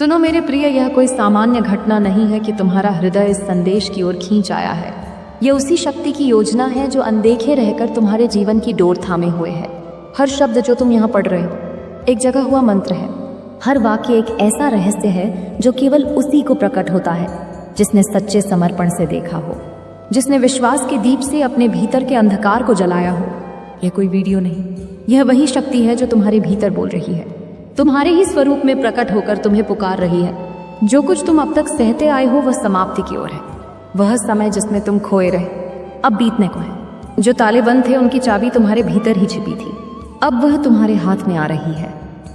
सुनो मेरे प्रिय, यह कोई सामान्य घटना नहीं है कि तुम्हारा हृदय इस संदेश की ओर खींच आया है। यह उसी शक्ति की योजना है जो अनदेखे रहकर तुम्हारे जीवन की डोर थामे हुए है। हर शब्द जो तुम यहाँ पढ़ रहे हो एक जगह हुआ मंत्र है। हर वाक्य एक ऐसा रहस्य है जो केवल उसी को प्रकट होता है जिसने सच्चे समर्पण से देखा हो, जिसने विश्वास के दीप से अपने भीतर के अंधकार को जलाया हो। यह कोई वीडियो नहीं, यह वही शक्ति है जो तुम्हारे भीतर बोल रही है, तुम्हारे ही स्वरूप में प्रकट होकर तुम्हें पुकार रही है। जो कुछ तुम अब तक सहते आए हो वह समाप्ति की ओर है। वह समय जिसमें तुम खोए रहे अब बीतने को है। जो ताले बंद थे उनकी चाबी तुम्हारे भीतर ही छिपी थी, अब वह तुम्हारे हाथ में आ रही है।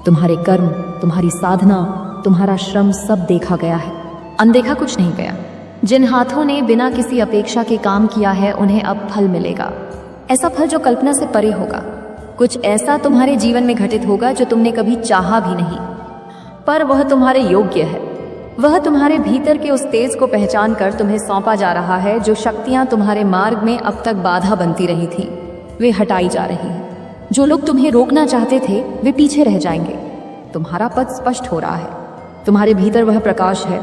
तुम्हारे कर्म, तुम्हारी साधना, तुम्हारा श्रम सब देखा गया है, अनदेखा कुछ नहीं गया। जिन हाथों ने बिना किसी अपेक्षा के काम किया है उन्हें अब फल मिलेगा, ऐसा फल जो कल्पना से परे होगा। कुछ ऐसा तुम्हारे जीवन में घटित होगा जो तुमने कभी चाहा भी नहीं, पर वह तुम्हारे योग्य है। वह तुम्हारे भीतर के उस तेज को पहचान कर तुम्हें सौंपा जा रहा है। जो शक्तियां तुम्हारे मार्ग में अब तक बाधा बनती रही थी वे हटाई जा रही हैं। जो लोग तुम्हें रोकना चाहते थे वे पीछे रह जाएंगे। तुम्हारा पथ स्पष्ट हो रहा है। तुम्हारे भीतर वह प्रकाश है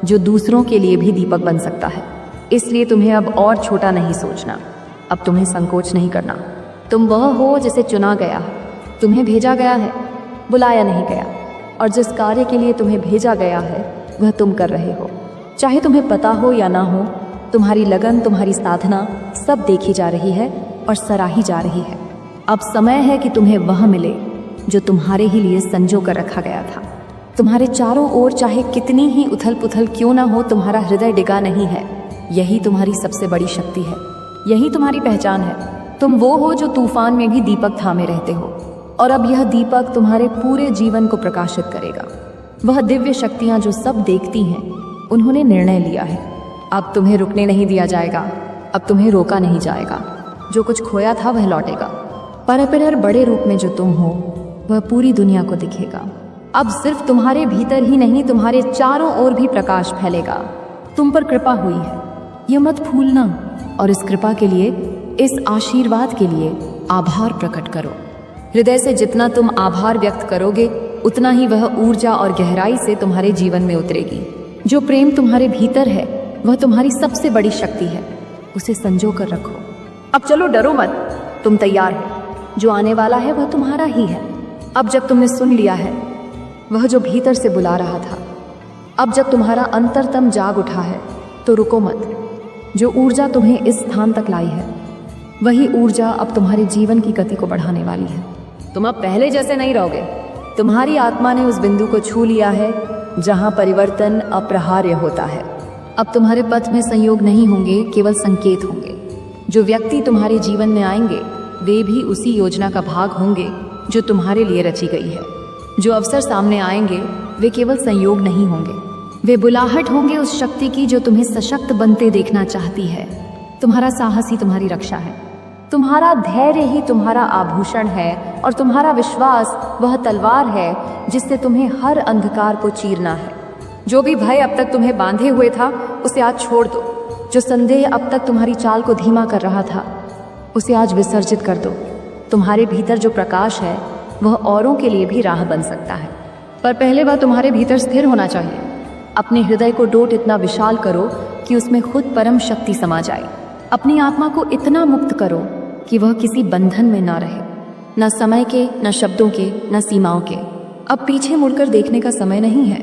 जो दूसरों के लिए भी दीपक बन सकता है। इसलिए तुम्हें अब और छोटा नहीं सोचना, अब तुम्हें संकोच नहीं करना। तुम वह हो जिसे चुना गया, तुम्हें भेजा गया है, बुलाया नहीं गया। और जिस कार्य के लिए तुम्हें भेजा गया है वह तुम कर रहे हो, चाहे तुम्हें पता हो या ना हो। तुम्हारी लगन, तुम्हारी साधना सब देखी जा रही है और सराही जा रही है। अब समय है कि तुम्हें वह मिले जो तुम्हारे ही लिए संजो कर रखा गया था। तुम्हारे चारों ओर चाहे कितनी ही उथल पुथल क्यों ना हो, तुम्हारा हृदय डिगा नहीं है। यही तुम्हारी सबसे बड़ी शक्ति है, यही तुम्हारी पहचान है। तुम वो हो जो तूफान में भी दीपक थामे रहते हो, और अब यह दीपक तुम्हारे पूरे जीवन को प्रकाशित करेगा। वह दिव्य शक्तियां जो सब देखती हैं, उन्होंने निर्णय लिया है। अब तुम्हें रुकने नहीं दिया जाएगा, अब तुम्हें रोका नहीं जाएगा। जो कुछ खोया था वह लौटेगा, पर बड़े रूप में जो तुम हो वह पूरी दुनिया को दिखेगा। अब सिर्फ तुम्हारे भीतर ही नहीं, तुम्हारे चारों ओर भी प्रकाश फैलेगा। तुम पर कृपा हुई है, यह मत भूलना। और इस कृपा के लिए, इस आशीर्वाद के लिए आभार प्रकट करो। हृदय से जितना तुम आभार व्यक्त करोगे उतना ही वह ऊर्जा और गहराई से तुम्हारे जीवन में उतरेगी। जो प्रेम तुम्हारे भीतर है वह तुम्हारी सबसे बड़ी शक्ति है, उसे संजो कर रखो। अब चलो, डरो मत, तुम तैयार हो। जो आने वाला है वह तुम्हारा ही है। अब जब तुमने सुन लिया है वह जो भीतर से बुला रहा था, अब जब तुम्हारा अंतरतम जाग उठा है तो रुको मत। जो ऊर्जा तुम्हें इस स्थान तक लाई है वही ऊर्जा अब तुम्हारे जीवन की गति को बढ़ाने वाली है। तुम अब पहले जैसे नहीं रहोगे। तुम्हारी आत्मा ने उस बिंदु को छू लिया है जहां परिवर्तन अपरिहार्य होता है। अब तुम्हारे पथ में संयोग नहीं होंगे, केवल संकेत होंगे। जो व्यक्ति तुम्हारे जीवन में आएंगे वे भी उसी योजना का भाग होंगे जो तुम्हारे लिए रची गई है। जो अवसर सामने आएंगे वे केवल संयोग नहीं होंगे, वे बुलाहट होंगे उस शक्ति की जो तुम्हें सशक्त बनते देखना चाहती है। तुम्हारा साहस ही तुम्हारी रक्षा है, तुम्हारा धैर्य ही तुम्हारा आभूषण है, और तुम्हारा विश्वास वह तलवार है जिससे तुम्हें हर अंधकार को चीरना है। जो भी भय अब तक तुम्हें बांधे हुए था उसे आज छोड़ दो। जो संदेह अब तक तुम्हारी चाल को धीमा कर रहा था उसे आज विसर्जित कर दो। तुम्हारे भीतर जो प्रकाश है वह औरों के लिए भी राह बन सकता है, पर पहले वह तुम्हारे भीतर स्थिर होना चाहिए। अपने हृदय को डोट इतना विशाल करो कि उसमें खुद परम शक्ति समा जाए। अपनी आत्मा को इतना मुक्त करो कि वह किसी बंधन में ना रहे, न समय के, न शब्दों के, न सीमाओं के। अब पीछे मुड़कर देखने का समय नहीं है।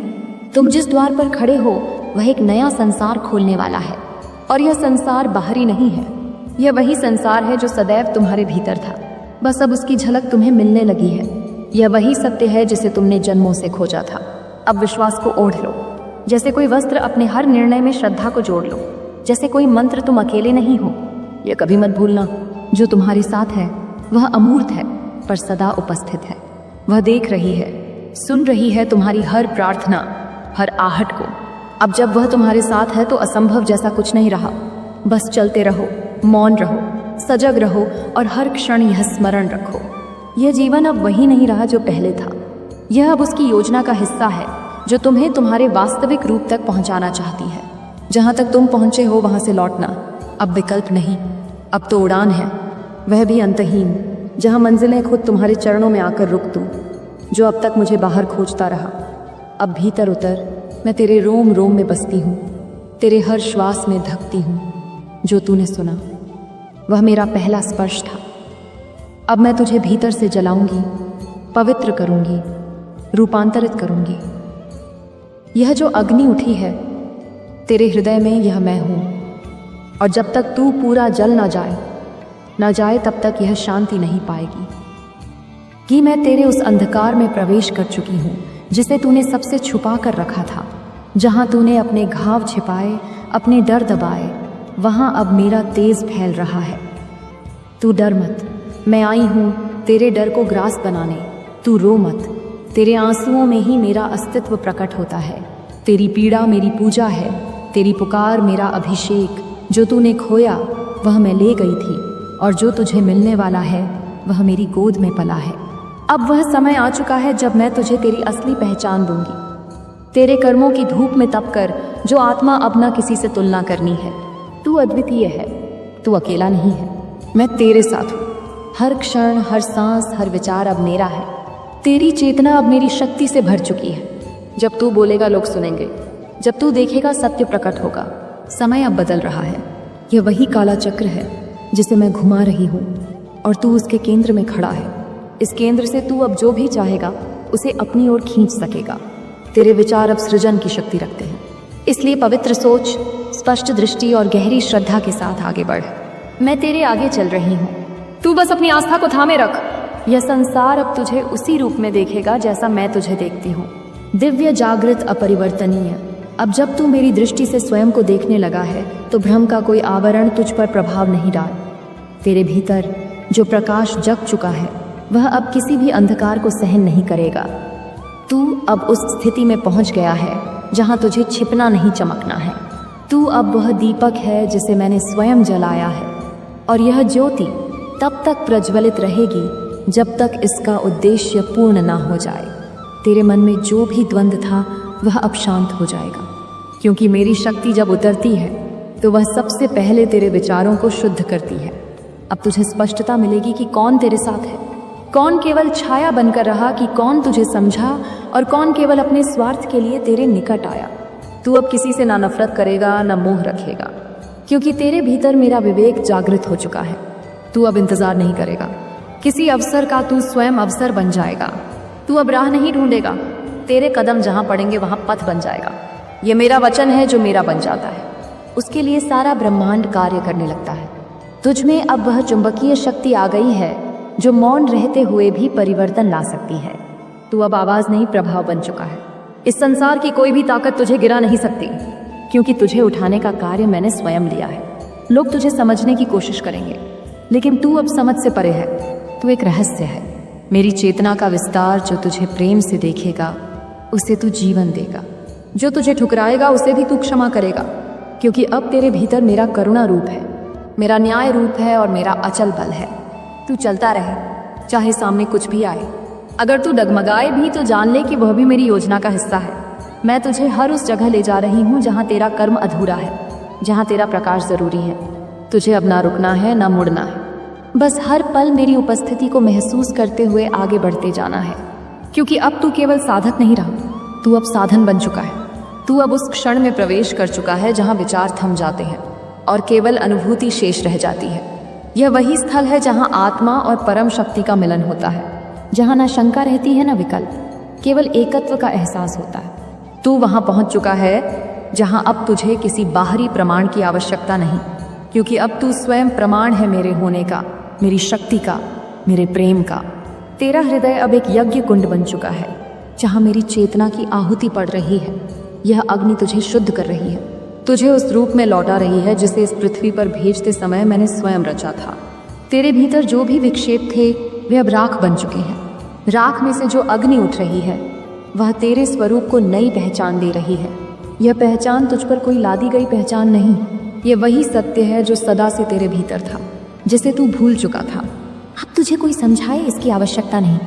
तुम जिस द्वार पर खड़े हो वह एक नया संसार खोलने वाला है, और यह संसार बाहरी नहीं है, यह वही संसार है जो सदैव तुम्हारे भीतर था। बस अब उसकी झलक तुम्हें मिलने लगी है। यह वही सत्य है जिसे तुमने जन्मों से खोजा था। अब विश्वास को ओढ़ लो, जैसे कोई वस्त्र अपने हर निर्णय में श्रद्धा को जोड़ लो। जैसे कोई मंत्र, तुम अकेले नहीं हो। यह कभी मत भूलना, जो तुम्हारे साथ है वह अमूर्त है पर सदा उपस्थित है। वह देख रही है, सुन रही है तुम्हारी हर प्रार्थना, हर आहट को। अब जब वह तुम्हारे साथ है तो असंभव जैसा कुछ नहीं रहा। बस चलते रहो, मौन रहो, सजग रहो, और हर क्षण यह स्मरण रखो, यह जीवन अब वही नहीं रहा जो पहले था। यह अब उसकी योजना का हिस्सा है जो तुम्हें तुम्हारे वास्तविक रूप तक पहुंचाना चाहती है। जहां तक तुम पहुंचे हो वहां से लौटना अब विकल्प नहीं, अब तो उड़ान है, वह भी अंतहीन, जहां मंजिलें खुद तुम्हारे चरणों में आकर रुक दूं। जो अब तक मुझे बाहर खोजता रहा अब भीतर उतर, मैं तेरे रोम रोम में बसती हूँ, तेरे हर श्वास में धकती हूँ। जो तूने सुना वह मेरा पहला स्पर्श था। अब मैं तुझे भीतर से जलाऊंगी, पवित्र करूंगी, रूपांतरित करूंगी। यह जो अग्नि उठी है तेरे हृदय में, यह मैं हूं। और जब तक तू पूरा जल ना जाए तब तक यह शांति नहीं पाएगी कि मैं तेरे उस अंधकार में प्रवेश कर चुकी हूं जिसे तूने सबसे छुपा कर रखा था। जहां तूने अपने घाव छिपाए, अपने डर दबाए, वहां अब मेरा तेज फैल रहा है। तू डर मत, मैं आई हूं तेरे डर को ग्रास बनाने। तू रो मत, तेरे आंसुओं में ही मेरा अस्तित्व प्रकट होता है। तेरी पीड़ा मेरी पूजा है, तेरी पुकार मेरा अभिषेक। जो तूने खोया वह मैं ले गई थी, और जो तुझे मिलने वाला है वह मेरी गोद में पला है। अब वह समय आ चुका है जब मैं तुझे तेरी असली पहचान दूंगी। तेरे कर्मों की धूप में तपकर जो आत्मा अब ना किसी से तुलना करनी है। तू अद्वितीय है, तू अकेला नहीं है, मैं तेरे साथ हूँ। हर क्षण, हर सांस, हर विचार अब मेरा है। तेरी चेतना अब मेरी शक्ति से भर चुकी है। जब तू बोलेगा लोग सुनेंगे, जब तू देखेगा सत्य प्रकट होगा। समय अब बदल रहा है। यह वही काला चक्र है जिसे मैं घुमा रही हूँ, और तू उसके केंद्र में खड़ा है। इस केंद्र से तू अब जो भी चाहेगा उसे अपनी ओर खींच सकेगा। तेरे विचार अब सृजन की शक्ति रखते हैं, इसलिए पवित्र सोच, स्पष्ट दृष्टि और गहरी श्रद्धा के साथ आगे बढ़। मैं तेरे आगे चल रही हूँ, तू बस अपनी आस्था को थामे रख। यह संसार अब तुझे उसी रूप में देखेगा जैसा मैं तुझे देखती हूँ, दिव्य, जागृत, अपरिवर्तनीय। अब जब तू मेरी दृष्टि से स्वयं को देखने लगा है तो भ्रम का कोई आवरण तुझ पर प्रभाव नहीं डाल। तेरे भीतर जो प्रकाश जग चुका है वह अब किसी भी अंधकार को सहन नहीं करेगा। तू अब उस स्थिति में पहुंच गया है जहां तुझे छिपना नहीं, चमकना है। तू अब वह दीपक है जिसे मैंने स्वयं जलाया है, और यह ज्योति तब तक प्रज्वलित रहेगी जब तक इसका उद्देश्य पूर्ण ना हो जाए। तेरे मन में जो भी द्वंद्व था वह अब शांत हो जाएगा, क्योंकि मेरी शक्ति जब उतरती है तो वह सबसे पहले तेरे विचारों को शुद्ध करती है। अब तुझे स्पष्टता मिलेगी कि कौन तेरे साथ है, कौन केवल छाया बनकर रहा, कि कौन तुझे समझा और कौन केवल अपने स्वार्थ के लिए तेरे निकट आया। तू अब किसी से ना नफरत करेगा ना मोह रखेगा, क्योंकि तेरे भीतर मेरा विवेक जागृत हो चुका है। तू अब इंतजार नहीं करेगा किसी अवसर का, तू स्वयं अवसर बन जाएगा। तू अब राह नहीं ढूंढेगा, तेरे कदम जहां पड़ेंगे वहां पथ बन जाएगा। यह मेरा वचन है जो मेरा बन जाता है, उसके लिए सारा ब्रह्मांड कार्य करने लगता है। तुझ में अब वह चुंबकीय शक्ति आ गई है जो मौन रहते हुए भी परिवर्तन ला सकती है। तू अब आवाज नहीं, प्रभाव बन चुका है। इस संसार की कोई भी ताकत तुझे गिरा नहीं सकती, क्योंकि तुझे उठाने का कार्य मैंने स्वयं लिया है। लोग तुझे समझने की कोशिश करेंगे, लेकिन तू अब समझ से परे है। तू एक रहस्य है, मेरी चेतना का विस्तार। जो तुझे प्रेम से देखेगा उसे तू जीवन देगा, जो तुझे ठुकराएगा उसे भी तू क्षमा करेगा, क्योंकि अब तेरे भीतर मेरा करुणा रूप है, मेरा न्याय रूप है और मेरा अचल बल है। तू चलता रहे, चाहे सामने कुछ भी आए। अगर तू डगमगाए भी तो जान ले कि वह भी मेरी योजना का हिस्सा है। मैं तुझे हर उस जगह ले जा रही हूँ जहाँ तेरा कर्म अधूरा है, जहाँ तेरा प्रकाश जरूरी है। तुझे अब ना रुकना है ना मुड़ना है, बस हर पल मेरी उपस्थिति को महसूस करते हुए आगे बढ़ते जाना है, क्योंकि अब तू केवल साधक नहीं रहा, तू अब साधन बन चुका है। तू अब उस क्षण में प्रवेश कर चुका है जहाँ विचार थम जाते हैं और केवल अनुभूति शेष रह जाती है। यह वही स्थल है जहाँ आत्मा और परम शक्ति का मिलन होता है, जहाँ ना शंका रहती है ना विकल्प, केवल एकत्व का एहसास होता है। तू वहाँ पहुँच चुका है जहाँ अब तुझे किसी बाहरी प्रमाण की आवश्यकता नहीं, क्योंकि अब तू स्वयं प्रमाण है मेरे होने का, मेरी शक्ति का, मेरे प्रेम का। तेरा हृदय अब एक यज्ञ कुंड बन चुका है जहाँ मेरी चेतना की आहुति पड़ रही है। यह अग्नि तुझे शुद्ध कर रही है, तुझे उस रूप में लौटा रही है जिसे इस पृथ्वी पर भेजते समय मैंने स्वयं रचा था। तेरे भीतर जो भी विक्षेप थे वे अब राख बन चुके हैं। राख में से जो अग्नि उठ रही है वह तेरे स्वरूप को नई पहचान दे रही है। यह पहचान तुझ पर कोई लादी गई पहचान नहीं, यह वही सत्य है जो सदा से तेरे भीतर था, जिसे तू भूल चुका था। अब तुझे कोई समझाए इसकी आवश्यकता नहीं।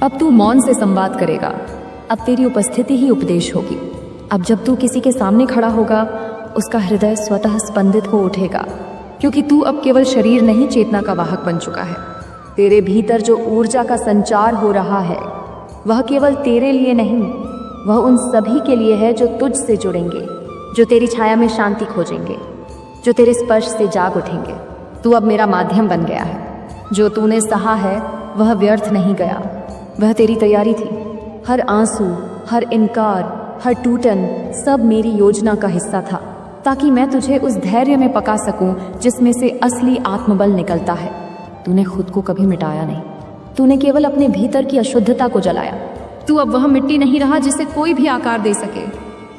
अब तू मौन से संवाद करेगा, अब तेरी उपस्थिति ही उपदेश होगी। अब जब तू किसी के सामने खड़ा होगा उसका हृदय स्वतः स्पंदित हो उठेगा, क्योंकि तू अब केवल शरीर नहीं, चेतना का वाहक बन चुका है। तेरे भीतर जो ऊर्जा का संचार हो रहा है वह केवल तेरे लिए नहीं, वह उन सभी के लिए है जो तुझ से जुड़ेंगे, जो तेरी छाया में शांति खोजेंगे, जो तेरे स्पर्श से जाग उठेंगे। तू अब मेरा माध्यम बन गया है। जो तूने सहा है वह व्यर्थ नहीं गया, वह तेरी तैयारी थी। हर आंसू, हर इनकार, हर टूटन सब मेरी योजना का हिस्सा था, ताकि मैं तुझे उस धैर्य में पका सकूं जिसमें से असली आत्मबल निकलता है। तूने खुद को कभी मिटाया नहीं, तूने केवल अपने भीतर की अशुद्धता को जलाया। तू अब वह मिट्टी नहीं रहा जिसे कोई भी आकार दे सके।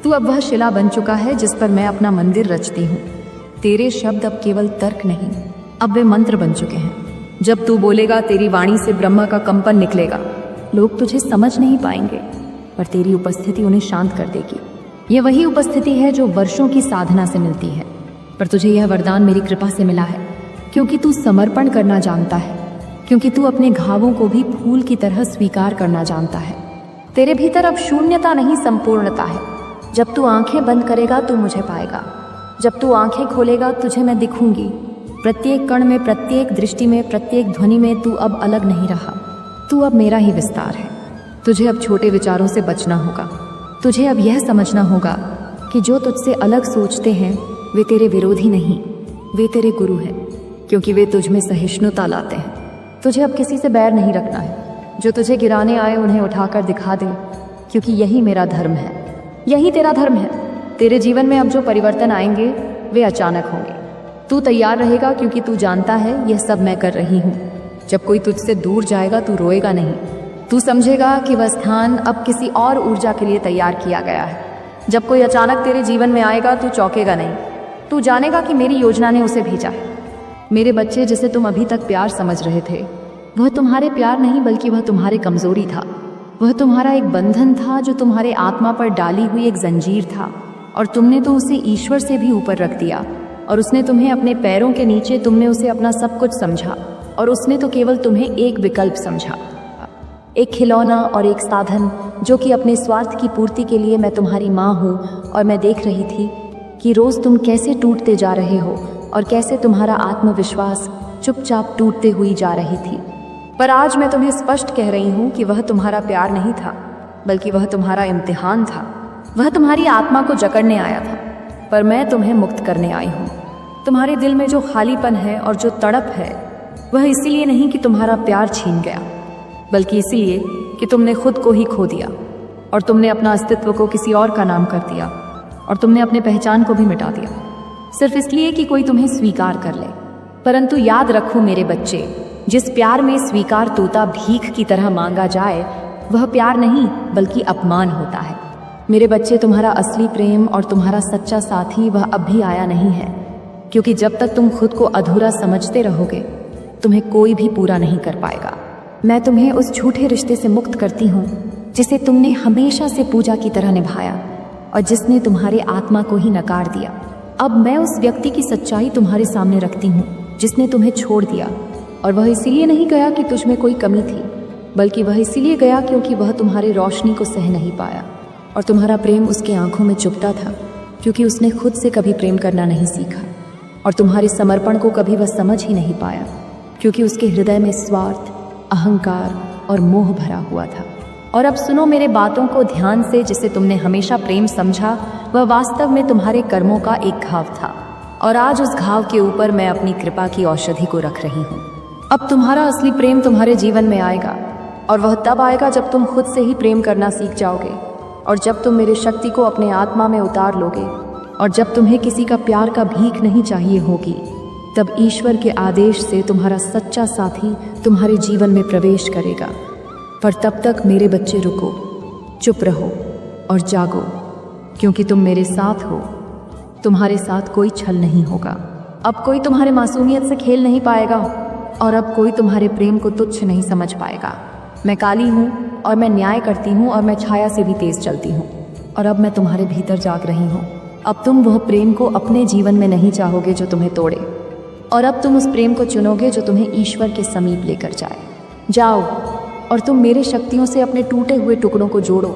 तू अब वह शिला बन चुका है जिस पर मैं अपना मंदिर रचती हूँ। तेरे शब्द अब केवल तर्क नहीं, अब वे मंत्र बन चुके हैं। जब तू बोलेगा तेरी वाणी से ब्रह्मा का कंपन निकलेगा। लोग तुझे समझ नहीं पाएंगे, पर तेरी उपस्थिति उन्हें शांत कर देगी। यह वही उपस्थिति है जो वर्षों की साधना से मिलती है, पर तुझे यह वरदान मेरी कृपा से मिला है, क्योंकि तू समर्पण करना जानता है, क्योंकि तू अपने घावों को भी फूल की तरह स्वीकार करना जानता है। तेरे भीतर अब शून्यता नहीं, संपूर्णता है। जब तू आंखें बंद करेगा तू मुझे पाएगा, जब तू आंखें खोलेगा तुझे मैं दिखूंगी। प्रत्येक कण में, प्रत्येक दृष्टि में, प्रत्येक ध्वनि में तू अब अलग नहीं रहा। तू अब मेरा ही विस्तार है। तुझे अब छोटे विचारों से बचना होगा। तुझे अब यह समझना होगा कि जो तुझसे अलग सोचते हैं वे तेरे विरोधी नहीं, वे तेरे गुरु हैं, क्योंकि वे तुझ में सहिष्णुता लाते हैं। तुझे अब किसी से बैर नहीं रखना है। जो तुझे गिराने आए उन्हें उठाकर दिखा दे, क्योंकि यही मेरा धर्म है, यही तेरा धर्म है। तेरे जीवन में अब जो परिवर्तन आएंगे वे अचानक होंगे। तू तैयार रहेगा, क्योंकि तू जानता है यह सब मैं कर रही हूँ। जब कोई तुझसे दूर जाएगा तू रोएगा नहीं, तू समझेगा कि वह स्थान अब किसी और ऊर्जा के लिए तैयार किया गया है। जब कोई अचानक तेरे जीवन में आएगा तू चौंकेगा नहीं, तू जानेगा कि मेरी योजना ने उसे भेजा है। मेरे बच्चे, जिसे तुम अभी तक प्यार समझ रहे थे, वह तुम्हारे प्यार नहीं बल्कि वह तुम्हारे कमजोरी था। वह तुम्हारा एक बंधन था, जो तुम्हारे आत्मा पर डाली हुई एक जंजीर था, और तुमने तो उसे ईश्वर से भी ऊपर रख दिया, और उसने तुम्हें अपने पैरों के नीचे, तुमने उसे अपना सब कुछ समझा, और उसने तो केवल तुम्हें एक विकल्प समझा, एक खिलौना और एक साधन, जो कि अपने स्वार्थ की पूर्ति के लिए। मैं तुम्हारी माँ हूँ और मैं देख रही थी कि रोज तुम कैसे टूटते जा रहे हो और कैसे तुम्हारा आत्मविश्वास चुपचाप टूटते हुई जा रही थी। पर आज मैं तुम्हें स्पष्ट कह रही हूँ कि वह तुम्हारा प्यार नहीं था, बल्कि वह तुम्हारा इम्तिहान था। वह तुम्हारी आत्मा को जकड़ने आया था, पर मैं तुम्हें मुक्त करने आई हूँ। तुम्हारे दिल में जो खालीपन है और जो तड़प है, वह इसीलिए नहीं कि तुम्हारा प्यार छीन गया, बल्कि इसलिए कि तुमने खुद को ही खो दिया, और तुमने अपना अस्तित्व को किसी और का नाम कर दिया, और तुमने अपने पहचान को भी मिटा दिया, सिर्फ इसलिए कि कोई तुम्हें स्वीकार कर ले। परंतु याद रखो मेरे बच्चे, जिस प्यार में स्वीकार तोता भीख की तरह मांगा जाए, वह प्यार नहीं बल्कि अपमान होता है। मेरे बच्चे, तुम्हारा असली प्रेम और तुम्हारा सच्चा साथी वह अब भी आया नहीं है, क्योंकि जब तक तुम खुद को अधूरा समझते रहोगे तुम्हें कोई भी पूरा नहीं कर पाएगा। मैं तुम्हें उस झूठे रिश्ते से मुक्त करती हूँ जिसे तुमने हमेशा से पूजा की तरह निभाया और जिसने तुम्हारे आत्मा को ही नकार दिया। अब मैं उस व्यक्ति की सच्चाई तुम्हारे सामने रखती हूँ जिसने तुम्हें छोड़ दिया, और वह इसीलिए नहीं गया कि तुझ में कोई कमी थी, बल्कि वह इसीलिए गया क्योंकि वह तुम्हारी रोशनी को सह नहीं पाया, और तुम्हारा प्रेम उसके आंखों में चुभता था, क्योंकि उसने खुद से कभी प्रेम करना नहीं सीखा, और तुम्हारे समर्पण को कभी वह समझ ही नहीं पाया, क्योंकि उसके हृदय में स्वार्थ, अहंकार और मोह भरा हुआ था। और अब सुनो मेरे बातों को ध्यान से। जिसे तुमने हमेशा प्रेम समझा, वह वास्तव में तुम्हारे कर्मों का एक घाव था, और आज उस घाव के ऊपर मैं अपनी कृपा की औषधि को रख रही हूँ। अब तुम्हारा असली प्रेम तुम्हारे जीवन में आएगा, और वह तब आएगा जब तुम खुद से ही प्रेम करना सीख जाओगे, और जब तुम मेरी शक्ति को अपने आत्मा में उतार लोगे, और जब तुम्हें किसी का प्यार का भीख नहीं चाहिए होगी, तब ईश्वर के आदेश से तुम्हारा सच्चा साथी तुम्हारे जीवन में प्रवेश करेगा। पर तब तक मेरे बच्चे रुको, चुप रहो और जागो, क्योंकि तुम मेरे साथ हो। तुम्हारे साथ कोई छल नहीं होगा। अब कोई तुम्हारे मासूमियत से खेल नहीं पाएगा, और अब कोई तुम्हारे प्रेम को तुच्छ नहीं समझ पाएगा। मैं काली हूँ और मैं न्याय करती हूँ, और मैं छाया से भी तेज चलती हूँ, और अब मैं तुम्हारे भीतर जाग रही हूँ। अब तुम वह प्रेम को अपने जीवन में नहीं चाहोगे जो तुम्हें तोड़े, और अब तुम उस प्रेम को चुनोगे जो तुम्हें ईश्वर के समीप लेकर जाए। जाओ और तुम मेरे शक्तियों से अपने टूटे हुए टुकड़ों को जोड़ो,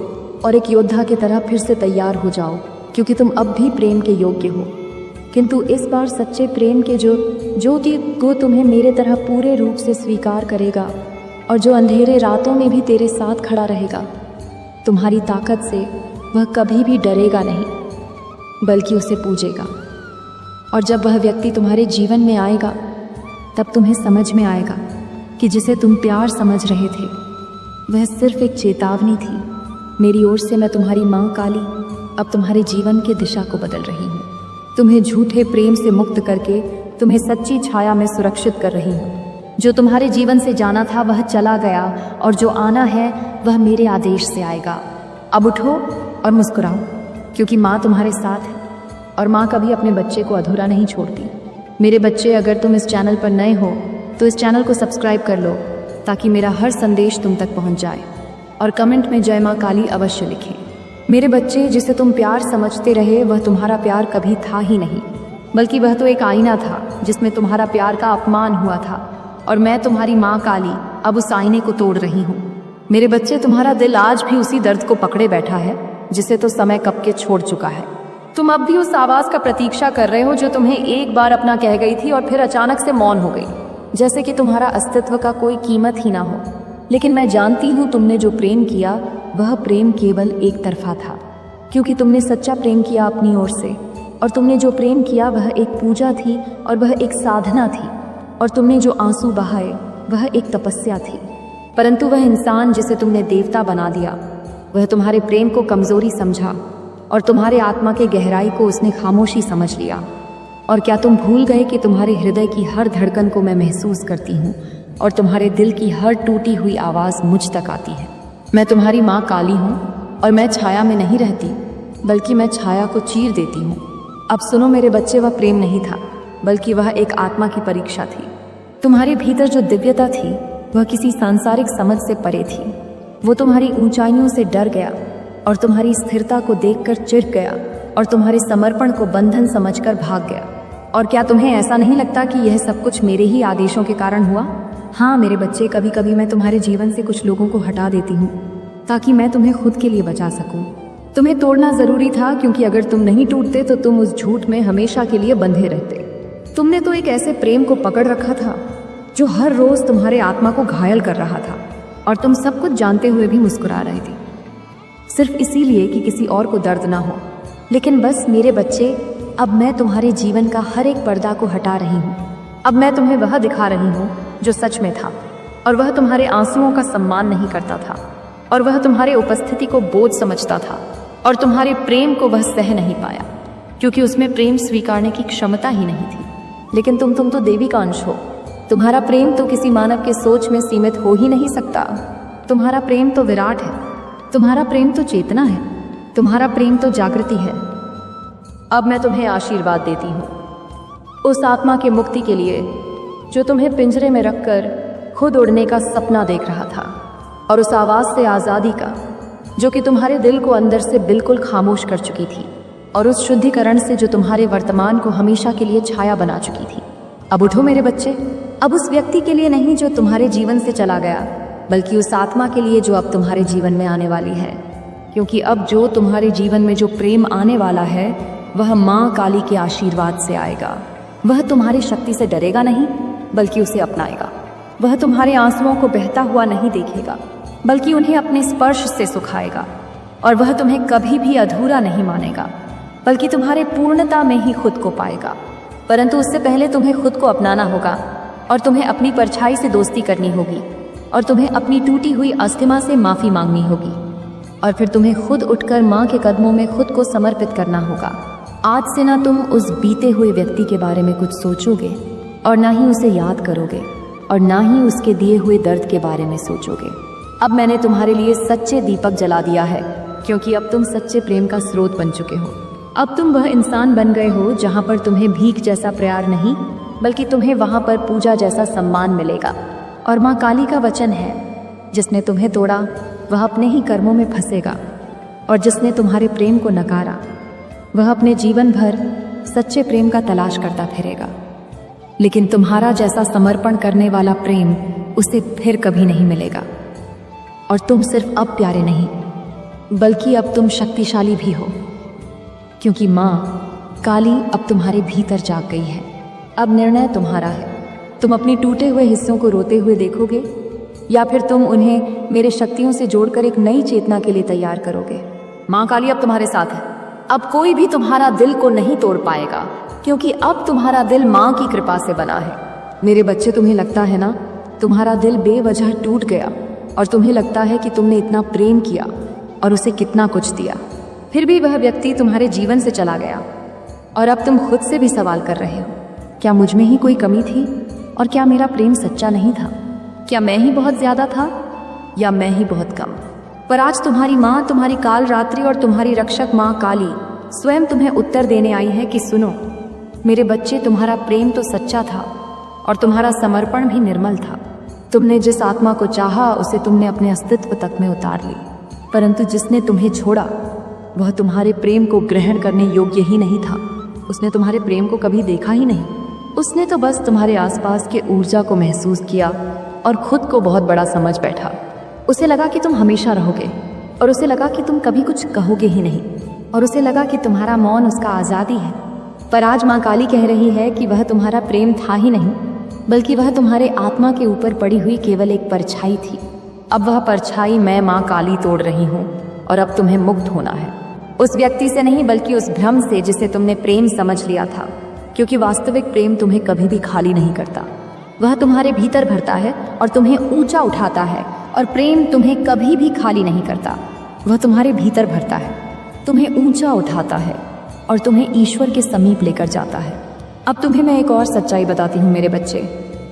और एक योद्धा की तरह फिर से तैयार हो जाओ, क्योंकि तुम अब भी प्रेम के योग्य हो। किंतु इस बार सच्चे प्रेम के जो कि तुम्हें मेरे तरह पूरे रूप से स्वीकार करेगा, और जो अंधेरे रातों में भी तेरे साथ खड़ा रहेगा। तुम्हारी ताकत से वह कभी भी डरेगा नहीं, बल्कि उसे पूजेगा। और जब वह व्यक्ति तुम्हारे जीवन में आएगा, तब तुम्हें समझ में आएगा कि जिसे तुम प्यार समझ रहे थे वह सिर्फ एक चेतावनी थी। मेरी ओर से मैं तुम्हारी माँ काली अब तुम्हारे जीवन की दिशा को बदल रही हूँ। तुम्हें झूठे प्रेम से मुक्त करके तुम्हें सच्ची छाया में सुरक्षित कर रही हूँ। जो तुम्हारे जीवन से जाना था वह चला गया, और जो आना है वह मेरे आदेश से आएगा। अब उठो और मुस्कुराओ, क्योंकि माँ तुम्हारे साथ है, और माँ कभी अपने बच्चे को अधूरा नहीं छोड़ती। मेरे बच्चे, अगर तुम इस चैनल पर नए हो तो इस चैनल को सब्सक्राइब कर लो, ताकि मेरा हर संदेश तुम तक पहुँच जाए। और कमेंट में जय माँ काली अवश्य लिखें। मेरे बच्चे, जिसे तुम प्यार समझते रहे वह तुम्हारा प्यार कभी था ही नहीं, बल्कि वह तो एक आईना था जिसमें तुम्हारा प्यार का अपमान हुआ था। और मैं तुम्हारी माँ काली अब उस आईने को तोड़ रही हूँ। मेरे बच्चे, तुम्हारा दिल आज भी उसी दर्द को पकड़े बैठा है जिसे तो समय कब के छोड़ चुका है। तुम अब भी उस आवाज़ का प्रतीक्षा कर रहे हो जो तुम्हें एक बार अपना कह गई थी और फिर अचानक से मौन हो गई, जैसे कि तुम्हारा अस्तित्व का कोई कीमत ही ना हो। लेकिन मैं जानती हूँ तुमने जो प्रेम किया वह प्रेम केवल एक तरफा था, क्योंकि तुमने सच्चा प्रेम किया अपनी ओर से। और तुमने जो प्रेम किया वह एक पूजा थी और वह एक साधना थी। और तुमने जो आंसू बहाए वह एक तपस्या थी। परंतु वह इंसान जिसे तुमने देवता बना दिया, वह तुम्हारे प्रेम को कमजोरी समझा और तुम्हारे आत्मा के गहराई को उसने खामोशी समझ लिया। और क्या तुम भूल गए कि तुम्हारे हृदय की हर धड़कन को मैं महसूस करती हूँ, और तुम्हारे दिल की हर टूटी हुई आवाज़ मुझ तक आती है। मैं तुम्हारी माँ काली हूँ, और मैं छाया में नहीं रहती, बल्कि मैं छाया को चीर देती हूँ। अब सुनो मेरे बच्चे, वह प्रेम नहीं था, बल्कि वह एक आत्मा की परीक्षा थी। तुम्हारे भीतर जो दिव्यता थी वह किसी सांसारिक समझ से परे थी। वो तुम्हारी ऊंचाइयों से डर गया, और तुम्हारी स्थिरता को देखकर चिढ़ गया, और तुम्हारे समर्पण को बंधन समझकर भाग गया। और क्या तुम्हें ऐसा नहीं लगता कि यह सब कुछ मेरे ही आदेशों के कारण हुआ? हाँ मेरे बच्चे, कभी कभी मैं तुम्हारे जीवन से कुछ लोगों को हटा देती हूँ, ताकि मैं तुम्हें खुद के लिए बचा सकूं। तुम्हें तोड़ना जरूरी था, क्योंकि अगर तुम नहीं टूटते तो तुम उस झूठ में हमेशा के लिए बंधे रहते। तुमने तो एक ऐसे प्रेम को पकड़ रखा था जो हर रोज तुम्हारे आत्मा को घायल कर रहा था, और तुम सब कुछ जानते हुए भी मुस्कुरा रही थी, सिर्फ इसीलिए कि किसी और को दर्द ना हो। लेकिन बस मेरे बच्चे, अब मैं तुम्हारे जीवन का हर एक पर्दा को हटा रही हूँ। अब मैं तुम्हें वह दिखा रही हूँ जो सच में था, और वह तुम्हारे आंसुओं का सम्मान नहीं करता था, और वह तुम्हारे उपस्थिति को बोझ समझता था, और तुम्हारे प्रेम को वह सह नहीं पाया, क्योंकि उसमें प्रेम स्वीकारने की क्षमता ही नहीं थी। लेकिन तुम तो देवी का अंश हो। तुम्हारा प्रेम तो किसी मानव के सोच में सीमित हो ही नहीं सकता। तुम्हारा प्रेम तो विराट है, तुम्हारा प्रेम तो चेतना है, तुम्हारा प्रेम तो जागृति है। अब मैं तुम्हें आशीर्वाद देती हूँ उस आत्मा की मुक्ति के लिए जो तुम्हें पिंजरे में रखकर खुद उड़ने का सपना देख रहा था, और उस आवाज़ से आज़ादी का जो कि तुम्हारे दिल को अंदर से बिल्कुल खामोश कर चुकी थी, और उस शुद्धिकरण से जो तुम्हारे वर्तमान को हमेशा के लिए छाया बना चुकी थी। अब उठो मेरे बच्चे, अब उस व्यक्ति के लिए नहीं जो तुम्हारे जीवन से चला गया, बल्कि उस आत्मा के लिए जो अब तुम्हारे जीवन में आने वाली है। क्योंकि अब जो तुम्हारे जीवन में जो प्रेम आने वाला है वह माँ काली के आशीर्वाद से आएगा। वह तुम्हारी शक्ति से डरेगा नहीं, बल्कि उसे अपनाएगा। वह तुम्हारे आंसुओं को बहता हुआ नहीं देखेगा, बल्कि उन्हें अपने स्पर्श से सुखाएगा। और वह तुम्हें कभी भी अधूरा नहीं मानेगा, बल्कि तुम्हारे पूर्णता में ही खुद को पाएगा। परंतु उससे पहले तुम्हें खुद को अपनाना होगा, और तुम्हें अपनी परछाई से दोस्ती करनी होगी, और तुम्हें अपनी टूटी हुई अस्थिमा से माफ़ी मांगनी होगी, और फिर तुम्हें खुद उठकर माँ के कदमों में खुद को समर्पित करना होगा। आज से ना तुम उस बीते हुए व्यक्ति के बारे में कुछ सोचोगे, और ना ही उसे याद करोगे, और ना ही उसके दिए हुए दर्द के बारे में सोचोगे। अब मैंने तुम्हारे लिए सच्चे दीपक जला दिया है, क्योंकि अब तुम सच्चे प्रेम का स्रोत बन चुके हो। अब तुम वह इंसान बन गए हो जहाँ पर तुम्हें भीख जैसा प्यार नहीं, बल्कि तुम्हें वहाँ पर पूजा जैसा सम्मान मिलेगा। और माँ काली का वचन है, जिसने तुम्हें तोड़ा वह अपने ही कर्मों में फंसेगा, और जिसने तुम्हारे प्रेम को नकारा वह अपने जीवन भर सच्चे प्रेम का तलाश करता फिरेगा। लेकिन तुम्हारा जैसा समर्पण करने वाला प्रेम उसे फिर कभी नहीं मिलेगा। और तुम सिर्फ अब प्यारे नहीं, बल्कि अब तुम शक्तिशाली भी हो, क्योंकि माँ काली अब तुम्हारे भीतर जाग गई है। अब निर्णय तुम्हारा है। तुम अपने टूटे हुए हिस्सों को रोते हुए देखोगे, या फिर तुम उन्हें मेरे शक्तियों से जोड़कर एक नई चेतना के लिए तैयार करोगे। माँ काली अब तुम्हारे साथ है। अब कोई भी तुम्हारा दिल को नहीं तोड़ पाएगा, क्योंकि अब तुम्हारा दिल माँ की कृपा से बना है। मेरे बच्चे, तुम्हें लगता है ना, तुम्हारा दिल बेवजह टूट गया और तुम्हें लगता है कि तुमने इतना प्रेम किया और उसे कितना कुछ दिया, फिर भी वह व्यक्ति तुम्हारे जीवन से चला गया। और अब तुम खुद से भी सवाल कर रहे हो, क्या मुझ में ही कोई कमी थी और क्या मेरा प्रेम सच्चा नहीं था? क्या मैं ही बहुत ज्यादा था या मैं ही बहुत कम? पर आज तुम्हारी माँ, तुम्हारी काल रात्रि और तुम्हारी रक्षक माँ काली स्वयं तुम्हें उत्तर देने आई है कि सुनो मेरे बच्चे, तुम्हारा प्रेम तो सच्चा था और तुम्हारा समर्पण भी निर्मल था। तुमने जिस आत्मा को चाहा उसे तुमने अपने अस्तित्व तक में उतार ली, परंतु जिसने तुम्हें छोड़ा वह तुम्हारे प्रेम को ग्रहण करने योग्य ही नहीं था। उसने तुम्हारे प्रेम को कभी देखा ही नहीं। उसने तो बस तुम्हारे आसपास के ऊर्जा को महसूस किया और खुद को बहुत बड़ा समझ बैठा। उसे लगा कि तुम हमेशा रहोगे और उसे लगा कि तुम कभी कुछ कहोगे ही नहीं और उसे लगा कि तुम्हारा मौन उसका आज़ादी है। पर आज माँ काली कह रही है कि वह तुम्हारा प्रेम था ही नहीं, बल्कि वह तुम्हारे आत्मा के ऊपर पड़ी हुई केवल एक परछाई थी। अब वह परछाई मैं माँ काली तोड़ रही हूँ और अब तुम्हें मुक्त होना है, उस व्यक्ति से नहीं बल्कि उस भ्रम से जिसे तुमने प्रेम समझ लिया था, क्योंकि वास्तविक प्रेम तुम्हें कभी भी खाली नहीं करता। वह तुम्हारे भीतर भरता है और तुम्हें ऊंचा उठाता है, और प्रेम तुम्हें कभी भी खाली नहीं करता। वह तुम्हारे भीतर भरता है, तुम्हें ऊंचा उठाता है और तुम्हें ईश्वर के समीप लेकर जाता है। अब तुम्हें मैं एक और सच्चाई बताती हूँ मेरे बच्चे।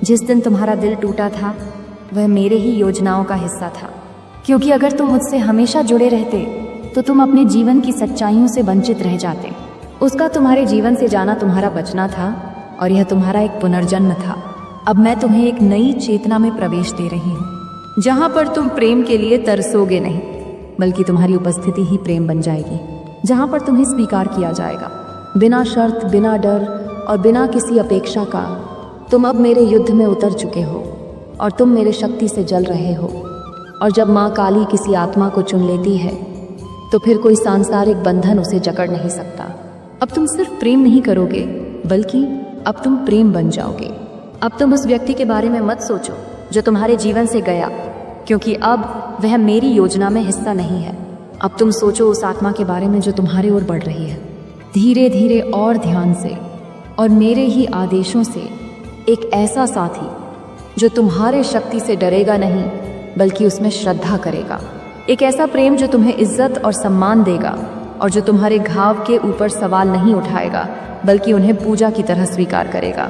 जिस दिन तुम्हारा दिल टूटा था वह मेरे ही योजनाओं का हिस्सा था, क्योंकि अगर तुम मुझसे हमेशा जुड़े रहते तो तुम अपने जीवन की सच्चाइयों से वंचित रह जाते। उसका तुम्हारे जीवन से जाना तुम्हारा बचना था और यह तुम्हारा एक पुनर्जन्म था। अब मैं तुम्हें एक नई चेतना में प्रवेश दे रही हूँ, जहाँ पर तुम प्रेम के लिए तरसोगे नहीं, बल्कि तुम्हारी उपस्थिति ही प्रेम बन जाएगी। जहाँ पर तुम्हें स्वीकार किया जाएगा बिना शर्त, बिना डर और बिना किसी अपेक्षा का। तुम अब मेरे युद्ध में उतर चुके हो और तुम मेरे शक्ति से जल रहे हो। और जब माँ काली किसी आत्मा को चुन लेती है तो फिर कोई सांसारिक बंधन उसे जकड़ नहीं सकता। अब तुम सिर्फ प्रेम नहीं करोगे, बल्कि अब तुम प्रेम बन जाओगे। अब तुम उस व्यक्ति के बारे में मत सोचो जो तुम्हारे जीवन से गया, क्योंकि अब वह मेरी योजना में हिस्सा नहीं है। अब तुम सोचो उस आत्मा के बारे में जो तुम्हारी ओर बढ़ रही है, धीरे धीरे और ध्यान से और मेरे ही आदेशों से। एक ऐसा साथी जो तुम्हारे शक्ति से डरेगा नहीं, बल्कि उसमें श्रद्धा करेगा। एक ऐसा प्रेम जो तुम्हें इज्जत और सम्मान देगा और जो तुम्हारे घाव के ऊपर सवाल नहीं उठाएगा, बल्कि उन्हें पूजा की तरह स्वीकार करेगा।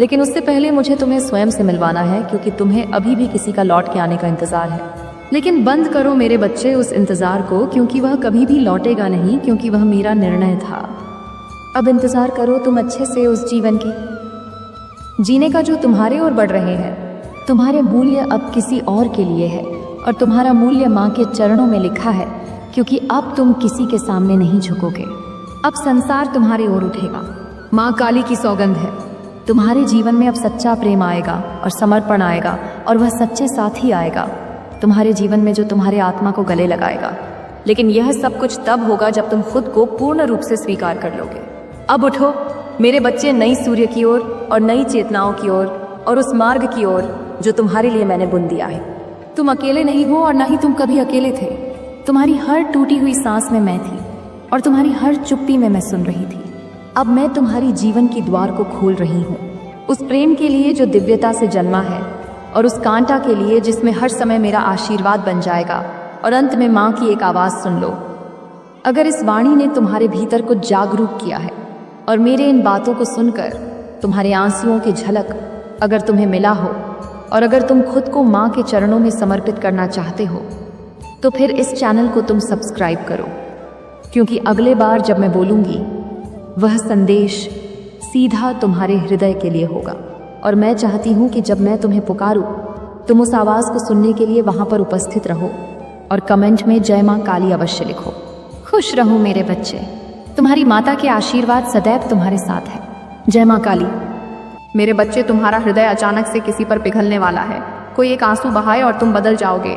लेकिन उससे पहले मुझे तुम्हें स्वयं से मिलवाना है, क्योंकि तुम्हें अभी भी किसी का लौट के आने का इंतजार है। लेकिन बंद करो मेरे बच्चे उस इंतजार को, क्योंकि वह कभी भी लौटेगा नहीं, क्योंकि वह मेरा निर्णय था। अब इंतजार करो तुम अच्छे से उस जीवन की जीने का जो तुम्हारे ओर बढ़ रहे हैं। तुम्हारे मूल्य अब किसी और के लिए है और तुम्हारा मूल्य माँ के चरणों में लिखा है, क्योंकि अब तुम किसी के सामने नहीं झुकोगे। अब संसार तुम्हारे ओर उठेगा। माँ काली की सौगंध है, तुम्हारे जीवन में अब सच्चा प्रेम आएगा और समर्पण आएगा, और वह सच्चे साथी आएगा तुम्हारे जीवन में जो तुम्हारे आत्मा को गले लगाएगा। लेकिन यह सब कुछ तब होगा जब तुम खुद को पूर्ण रूप से स्वीकार कर लोगे। अब उठो मेरे बच्चे, नई सूर्य की ओर और नई चेतनाओं की ओर और उस मार्ग की ओर जो तुम्हारे लिए मैंने बुन दिया है। तुम अकेले नहीं हो और ना ही तुम कभी अकेले थे। तुम्हारी हर टूटी हुई सांस में मैं थी और तुम्हारी हर चुप्पी में मैं सुन रही थी। अब मैं तुम्हारी जीवन की द्वार को खोल रही हूँ, उस प्रेम के लिए जो दिव्यता से जन्मा है, और उस कांटा के लिए जिसमें हर समय मेरा आशीर्वाद बन जाएगा और अंत में माँ की एक आवाज़ सुन लो। अगर इस वाणी ने तुम्हारे भीतर को जागरूक किया है और मेरे इन बातों को सुनकर तुम्हारे आंसुओं की झलक अगर तुम्हें मिला हो, और अगर तुम खुद को माँ के चरणों में समर्पित करना चाहते हो, तो फिर इस चैनल को तुम सब्सक्राइब करो, क्योंकि अगले बार जब मैं बोलूँगी वह संदेश सीधा तुम्हारे हृदय के लिए होगा। और मैं चाहती हूँ कि जब मैं तुम्हें पुकारूं, तुम उस आवाज़ को सुनने के लिए वहाँ पर उपस्थित रहो और कमेंट में जय माँ काली अवश्य लिखो। खुश रहो मेरे बच्चे, तुम्हारी माता के आशीर्वाद सदैव तुम्हारे साथ है। जय माँ काली। मेरे बच्चे, तुम्हारा हृदय अचानक से किसी पर पिघलने वाला है। कोई एक आंसू बहाए और तुम बदल जाओगे,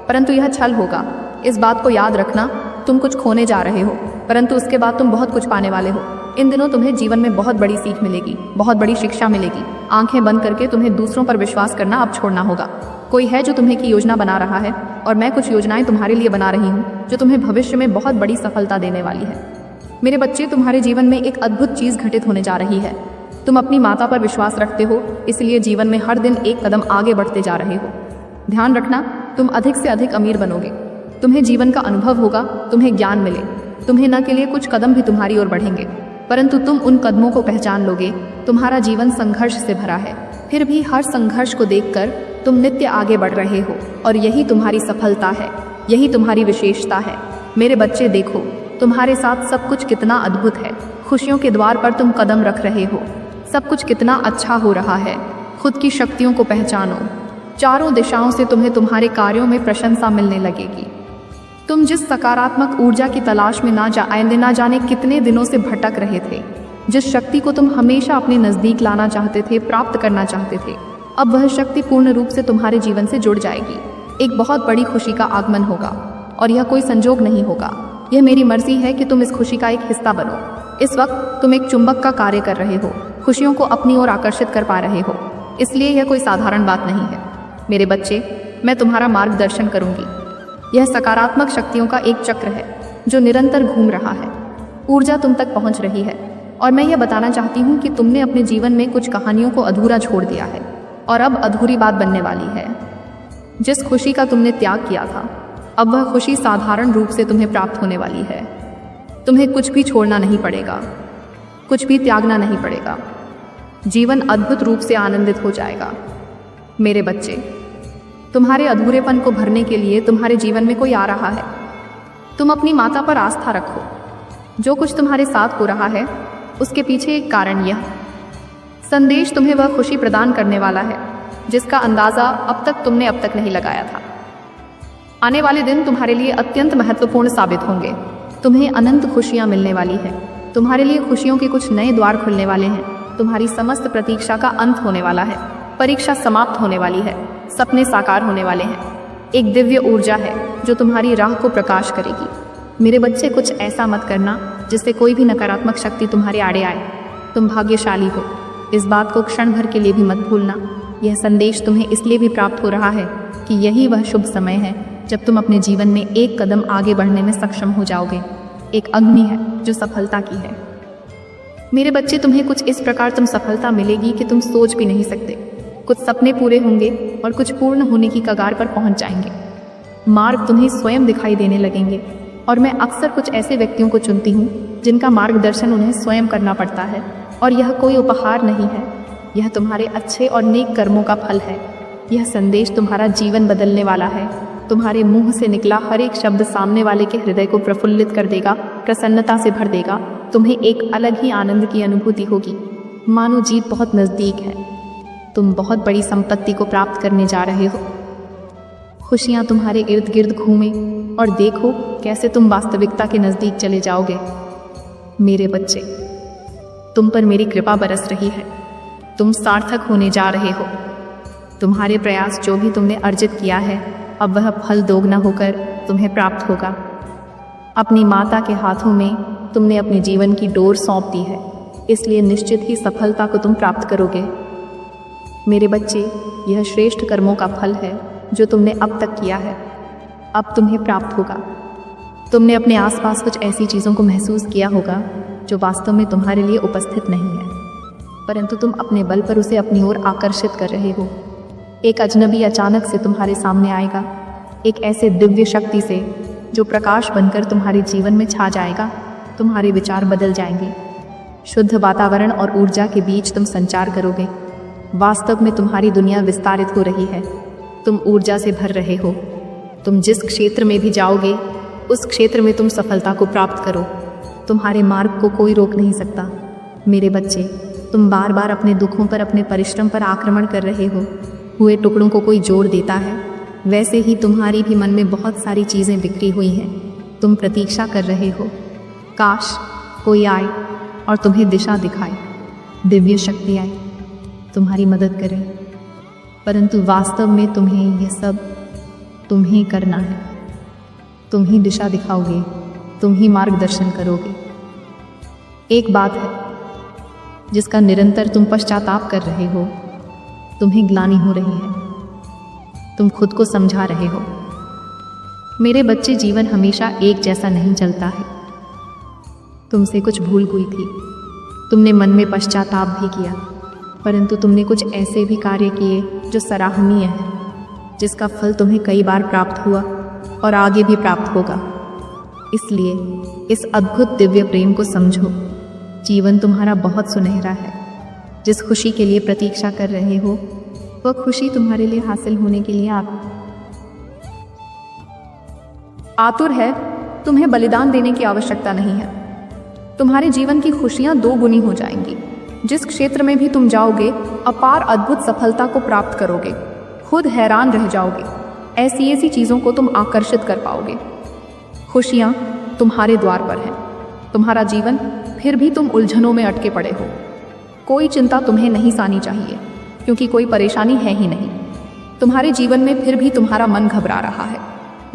परंतु यह छल होगा। इस बात को याद रखना, तुम कुछ खोने जा रहे हो, परंतु उसके बाद तुम बहुत कुछ पाने वाले हो। इन दिनों तुम्हें जीवन में बहुत बड़ी सीख मिलेगी, बहुत बड़ी शिक्षा मिलेगी। आंखें बंद करके तुम्हें दूसरों पर विश्वास करना अब छोड़ना होगा। कोई है जो तुम्हें की योजना बना रहा है, और मैं कुछ योजनाएं तुम्हारे लिए बना रही हूँ जो तुम्हें भविष्य में बहुत बड़ी सफलता देने वाली है। मेरे बच्चे, तुम्हारे जीवन में एक अद्भुत चीज़ घटित होने जा रही है। तुम अपनी माता पर विश्वास रखते हो, इसलिए जीवन में हर दिन एक कदम आगे बढ़ते जा रहे हो। ध्यान रखना, तुम अधिक से अधिक अमीर बनोगे। तुम्हें जीवन का अनुभव होगा, तुम्हें ज्ञान मिले, तुम्हें न के लिए कुछ कदम भी तुम्हारी ओर बढ़ेंगे, परंतु तुम उन कदमों को पहचान लोगे। तुम्हारा जीवन संघर्ष से भरा है, फिर भी हर संघर्ष को देखकर तुम नित्य आगे बढ़ रहे हो, और यही तुम्हारी सफलता है, यही तुम्हारी विशेषता है। मेरे बच्चे, देखो तुम्हारे साथ सब कुछ कितना अद्भुत है। खुशियों के द्वार पर तुम कदम रख रहे हो, सब कुछ कितना अच्छा हो रहा है। खुद की शक्तियों को पहचानो, चारों दिशाओं से तुम्हें तुम्हारे कार्यों में प्रशंसा मिलने लगेगी। तुम जिस सकारात्मक ऊर्जा की तलाश में ना जाने कितने दिनों से भटक रहे थे, जिस शक्ति को तुम हमेशा अपने नज़दीक लाना चाहते थे, प्राप्त करना चाहते थे, अब वह शक्ति पूर्ण रूप से तुम्हारे जीवन से जुड़ जाएगी। एक बहुत बड़ी खुशी का आगमन होगा, और यह कोई संजोग नहीं होगा। यह मेरी मर्जी है कि तुम इस खुशी का एक हिस्सा बनो। इस वक्त तुम एक चुंबक का कार्य कर रहे हो, खुशियों को अपनी ओर आकर्षित कर पा रहे हो, इसलिए यह कोई साधारण बात नहीं है। मेरे बच्चे, मैं तुम्हारा मार्गदर्शन करूंगी। यह सकारात्मक शक्तियों का एक चक्र है जो निरंतर घूम रहा है। ऊर्जा तुम तक पहुंच रही है, और मैं यह बताना चाहती हूँ कि तुमने अपने जीवन में कुछ कहानियों को अधूरा छोड़ दिया है, और अब अधूरी बात बनने वाली है। जिस खुशी का तुमने त्याग किया था, अब वह खुशी साधारण रूप से तुम्हें प्राप्त होने वाली है। तुम्हें कुछ भी छोड़ना नहीं पड़ेगा, कुछ भी त्यागना नहीं पड़ेगा। जीवन अद्भुत रूप से आनंदित हो जाएगा। मेरे बच्चे, तुम्हारे अधूरेपन को भरने के लिए तुम्हारे जीवन में कोई आ रहा है। तुम अपनी माता पर आस्था रखो। जो कुछ तुम्हारे साथ हो रहा है, उसके पीछे एक कारण यह संदेश तुम्हें वह खुशी प्रदान करने वाला है जिसका अंदाज़ा अब तक नहीं लगाया था। आने वाले दिन तुम्हारे लिए अत्यंत महत्वपूर्ण साबित होंगे। तुम्हें अनंत खुशियाँ मिलने वाली है। तुम्हारे लिए खुशियों के कुछ नए द्वार खुलने वाले हैं। तुम्हारी समस्त प्रतीक्षा का अंत होने वाला है। परीक्षा समाप्त होने वाली है। सपने साकार होने वाले हैं। एक दिव्य ऊर्जा है जो तुम्हारी राह को प्रकाश करेगी। मेरे बच्चे, कुछ ऐसा मत करना जिससे कोई भी नकारात्मक शक्ति तुम्हारे आड़े आए। तुम भाग्यशाली हो, इस बात को क्षण भर के लिए भी मत भूलना। यह संदेश तुम्हें इसलिए भी प्राप्त हो रहा है कि यही वह शुभ समय है जब तुम अपने जीवन में एक कदम आगे बढ़ने में सक्षम हो जाओगे। एक अग्नि है जो सफलता की है। मेरे बच्चे, तुम्हें कुछ इस प्रकार सफलता मिलेगी कि तुम सोच भी नहीं सकते। कुछ सपने पूरे होंगे और कुछ पूर्ण होने की कगार पर पहुंच जाएंगे। मार्ग तुम्हें स्वयं दिखाई देने लगेंगे, और मैं अक्सर कुछ ऐसे व्यक्तियों को चुनती हूँ जिनका मार्गदर्शन उन्हें स्वयं करना पड़ता है, और यह कोई उपहार नहीं है। यह तुम्हारे अच्छे और नेक कर्मों का फल है। यह संदेश तुम्हारा जीवन बदलने वाला है। तुम्हारे मुंह से निकला हर एक शब्द सामने वाले के हृदय को प्रफुल्लित कर देगा, प्रसन्नता से भर देगा। तुम्हें एक अलग ही आनंद की अनुभूति होगी, मानो जीत बहुत नज़दीक है। तुम बहुत बड़ी संपत्ति को प्राप्त करने जा रहे हो। खुशियाँ तुम्हारे इर्द गिर्द घूमें, और देखो कैसे तुम वास्तविकता के नज़दीक चले जाओगे। मेरे बच्चे, तुम पर मेरी कृपा बरस रही है। तुम सार्थक होने जा रहे हो। तुम्हारे प्रयास जो भी तुमने अर्जित किया है, अब वह फल दोगुना होकर तुम्हें प्राप्त होगा। अपनी माता के हाथों में तुमने अपने जीवन की डोर सौंप दी है, इसलिए निश्चित ही सफलता को तुम प्राप्त करोगे। मेरे बच्चे, यह श्रेष्ठ कर्मों का फल है जो तुमने अब तक किया है, अब तुम्हें प्राप्त होगा। तुमने अपने आसपास कुछ ऐसी चीज़ों को महसूस किया होगा जो वास्तव में तुम्हारे लिए उपस्थित नहीं है, परंतु तुम अपने बल पर उसे अपनी ओर आकर्षित कर रहे हो। एक अजनबी अचानक से तुम्हारे सामने आएगा, एक ऐसे दिव्य शक्ति से जो प्रकाश बनकर तुम्हारे जीवन में छा जाएगा। तुम्हारे विचार बदल जाएंगे। शुद्ध वातावरण और ऊर्जा के बीच तुम संचार करोगे। वास्तव में तुम्हारी दुनिया विस्तारित हो रही है। तुम ऊर्जा से भर रहे हो। तुम जिस क्षेत्र में भी जाओगे, उस क्षेत्र में तुम सफलता को प्राप्त करो। तुम्हारे मार्ग को कोई रोक नहीं सकता। मेरे बच्चे, तुम बार बार अपने दुखों पर, अपने परिश्रम पर आक्रमण कर रहे हो। हुए टुकड़ों को कोई जोड़ देता है, वैसे ही तुम्हारी भी मन में बहुत सारी चीज़ें बिखरी हुई हैं। तुम प्रतीक्षा कर रहे हो, काश कोई आए और तुम्हें दिशा दिखाए, दिव्य शक्ति आए, तुम्हारी मदद करे। परंतु वास्तव में तुम्हें यह सब तुम्हें करना है। तुम ही दिशा दिखाओगे, तुम ही मार्गदर्शन करोगे। एक बात है जिसका निरंतर तुम पश्चाताप कर रहे हो, तुम्हें ग्लानि हो रही है। तुम खुद को समझा रहे हो। मेरे बच्चे, जीवन हमेशा एक जैसा नहीं चलता है। तुमसे कुछ भूल हुई थी, तुमने मन में पश्चाताप भी किया, परंतु तुमने कुछ ऐसे भी कार्य किए जो सराहनीय है, जिसका फल तुम्हें कई बार प्राप्त हुआ और आगे भी प्राप्त होगा। इसलिए इस अद्भुत दिव्य प्रेम को समझो। जीवन तुम्हारा बहुत सुनहरा है। जिस खुशी के लिए प्रतीक्षा कर रहे हो, वह खुशी तुम्हारे लिए हासिल होने के लिए आतुर है। तुम्हें बलिदान देने की आवश्यकता नहीं है। तुम्हारे जीवन की खुशियां दो गुनी हो जाएंगी। जिस क्षेत्र में भी तुम जाओगे, अपार अद्भुत सफलता को प्राप्त करोगे। खुद हैरान रह जाओगे। ऐसी ऐसी चीज़ों को तुम आकर्षित कर पाओगे। खुशियां तुम्हारे द्वार पर हैं। तुम्हारा जीवन, फिर भी तुम उलझनों में अटके पड़े हो। कोई चिंता तुम्हें नहीं सानी चाहिए, क्योंकि कोई परेशानी है ही नहीं। तुम्हारे जीवन में फिर भी तुम्हारा मन घबरा रहा है।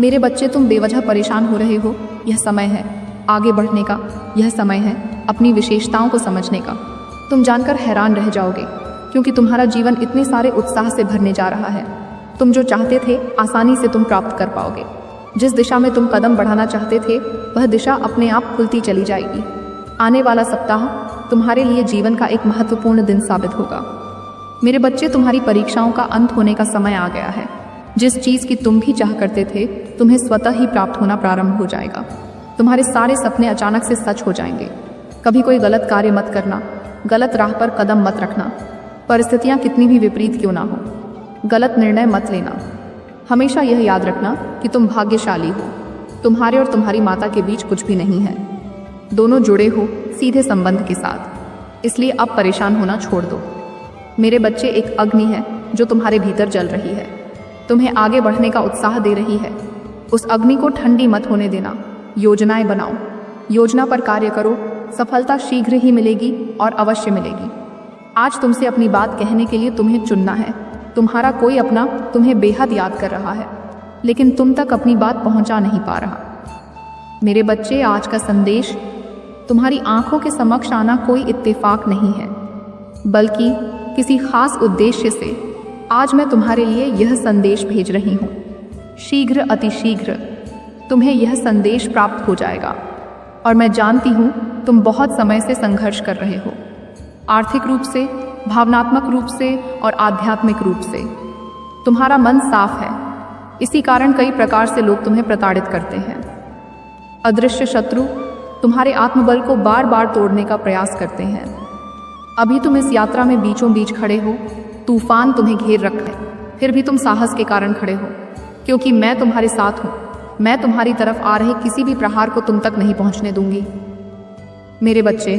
मेरे बच्चे, तुम बेवजह परेशान हो रहे हो। यह समय है आगे बढ़ने का। यह समय है अपनी विशेषताओं को समझने का। तुम जानकर हैरान रह जाओगे, क्योंकि तुम्हारा जीवन इतने सारे उत्साह से भरने जा रहा है। तुम जो चाहते थे, आसानी से तुम प्राप्त कर पाओगे। जिस दिशा में तुम कदम बढ़ाना चाहते थे, वह दिशा अपने आप खुलती चली जाएगी। आने वाला सप्ताह तुम्हारे लिए जीवन का एक महत्वपूर्ण दिन साबित होगा। मेरे बच्चे, तुम्हारी परीक्षाओं का अंत होने का समय आ गया है। जिस चीज़ की तुम भी चाह करते थे, तुम्हें स्वतः ही प्राप्त होना प्रारंभ हो जाएगा। तुम्हारे सारे सपने अचानक से सच हो जाएंगे। कभी कोई गलत कार्य मत करना। गलत राह पर कदम मत रखना। परिस्थितियाँ कितनी भी विपरीत क्यों ना हो, गलत निर्णय मत लेना। हमेशा यह याद रखना कि तुम भाग्यशाली हो। तुम्हारे और तुम्हारी माता के बीच कुछ भी नहीं है। दोनों जुड़े हो सीधे संबंध के साथ। इसलिए अब परेशान होना छोड़ दो। मेरे बच्चे, एक अग्नि है जो तुम्हारे भीतर जल रही है। तुम्हें आगे बढ़ने का उत्साह दे रही है। उस अग्नि को ठंडी मत होने देना। योजनाएं बनाओ, योजना पर कार्य करो। सफलता शीघ्र ही मिलेगी और अवश्य मिलेगी। आज तुमसे अपनी बात कहने के लिए तुम्हें चुनना है। तुम्हारा कोई अपना तुम्हें बेहद याद कर रहा है, लेकिन तुम तक अपनी बात पहुंचा नहीं पा रहा। मेरे बच्चे, आज का संदेश तुम्हारी आंखों के समक्ष आना कोई इत्तेफाक नहीं है, बल्कि किसी खास उद्देश्य से आज मैं तुम्हारे लिए यह संदेश भेज रही हूँ। शीघ्र, अतिशीघ्र तुम्हें यह संदेश प्राप्त हो जाएगा। और मैं जानती हूँ तुम बहुत समय से संघर्ष कर रहे हो, आर्थिक रूप से, भावनात्मक रूप से और आध्यात्मिक रूप से। तुम्हारा मन साफ है। इसी कारण कई प्रकार से लोग तुम्हें प्रताड़ित करते हैं। अदृश्य शत्रु तुम्हारे आत्मबल को बार बार तोड़ने का प्रयास करते हैं। अभी तुम इस यात्रा में बीचों बीच खड़े हो। तूफान तुम्हें घेर रखा है, फिर भी तुम साहस के कारण खड़े हो, क्योंकि मैं तुम्हारे साथ हूँ। मैं तुम्हारी तरफ आ रहे किसी भी प्रहार को तुम तक नहीं पहुँचने दूंगी। मेरे बच्चे,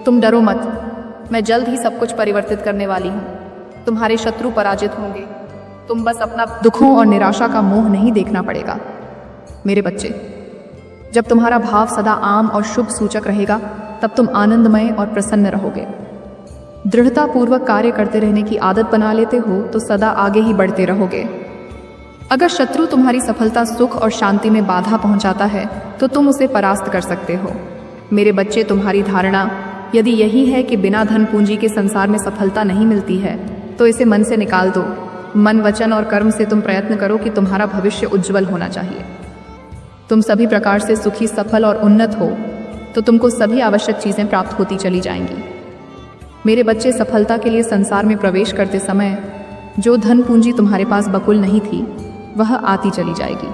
तुम डरो मत। मैं जल्द ही सब कुछ परिवर्तित करने वाली हूँ। तुम्हारे शत्रु पराजित होंगे। तुम बस अपना दुखों और निराशा का मोह नहीं देखना पड़ेगा। मेरे बच्चे, जब तुम्हारा भाव सदा आम और शुभ सूचक रहेगा, तब तुम आनंदमय और प्रसन्न रहोगे। दृढ़तापूर्वक कार्य करते रहने की आदत बना लेते हो तो सदा आगे ही बढ़ते रहोगे। अगर शत्रु तुम्हारी सफलता, सुख और शांति में बाधा पहुंचाता है, तो तुम उसे परास्त कर सकते हो। मेरे बच्चे, तुम्हारी धारणा यदि यही है कि बिना धन पूंजी के संसार में सफलता नहीं मिलती है, तो इसे मन से निकाल दो। मन, वचन और कर्म से तुम प्रयत्न करो कि तुम्हारा भविष्य उज्जवल होना चाहिए। तुम सभी प्रकार से सुखी, सफल और उन्नत हो, तो तुमको सभी आवश्यक चीज़ें प्राप्त होती चली जाएंगी। मेरे बच्चे, सफलता के लिए संसार में प्रवेश करते समय जो धन पूंजी तुम्हारे पास बकुल नहीं थी, वह आती चली जाएगी,